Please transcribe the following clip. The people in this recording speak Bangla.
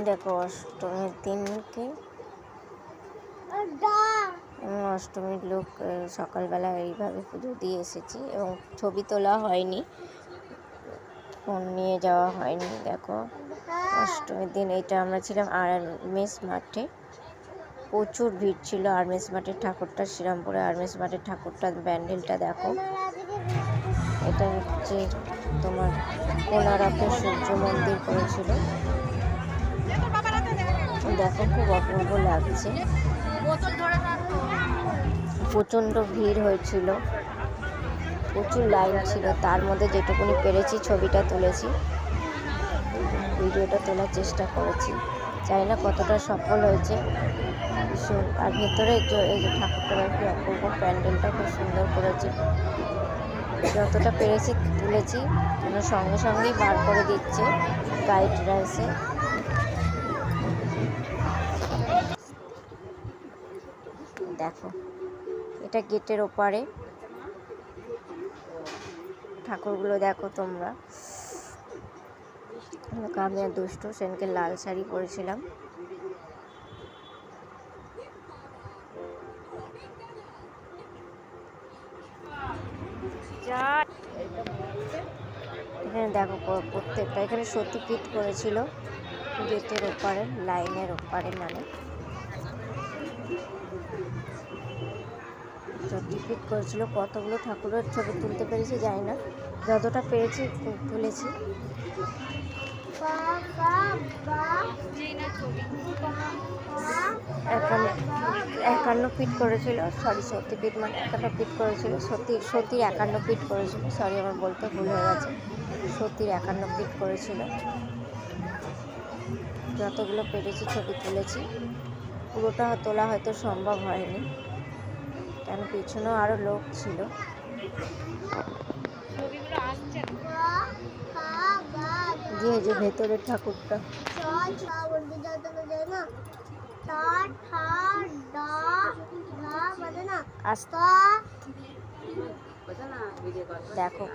দেখো অষ্টমীর দিনকে অষ্টমীর লোক সকালবেলা এইভাবে পুজো দিয়ে এসেছি এবং ছবি তোলা হয়নি, ফোন নিয়ে যাওয়া হয়নি। দেখো অষ্টমীর দিন এটা আমরা ছিলাম আর্মেস মাঠে, প্রচুর ভিড় ছিল আর্মেস মাঠের ঠাকুরটা, শ্রীরামপুরে আর্মেস মাঠের ঠাকুরটা প্যান্ডেলটা দেখো। এটা হচ্ছে তোমার কোনারকে সূর্য মন্দির করেছিল, দেখো খুব অপূর্ব লাগছে। প্রচণ্ড ভিড় হয়েছিল, প্রচুর লাইন ছিল, তার মধ্যে যেটুকুনি পেরেছি ছবিটা তুলেছি, ভিডিওটা তোলার চেষ্টা করেছি। জানি না কতটা সফল হয়েছে। আর ভেতরে এই যে ঠাকুরটা কি অপূর্ব, প্যান্ডেলটা খুব সুন্দর করেছে। যতটা পেরেছি তুলেছি, সঙ্গে সঙ্গেই বার করে দিচ্ছে গাইডরা এসে। দেখো এটা গেটের ওপারে ঠাকুরগুলো দেখো তোমরা। আমি আর দুষ্টু সেনকে লাল শাড়ি পরেছিলাম। এখানে দেখো প্রত্যেকটা, এখানে সতীপীঠ করেছিল গেটের ওপারে, লাইনের ওপারে, মানে সতীপীঠ করেছিল। কতগুলো ঠাকুরের ছবি তুলতে পেরেছি জানি না, যতটা পেরেছি তুলেছি। 51 ফিট করেছিল, সতীপীঠ মানে 51 ফিট করেছিল, সতীর 51 ফিট করেছিল, সরি আমার বলতে ভুল হয়ে গেছে, সতীর 51 ফিট করেছিল। যতগুলো পেরেছি ছবি তুলেছি, পুরোটা তোলা হয়তো সম্ভব হয়নি, কেন পিছনেও আরও লোক ছিল। দিয়ে যে ভেতরের ঠাকুরটা দেখো।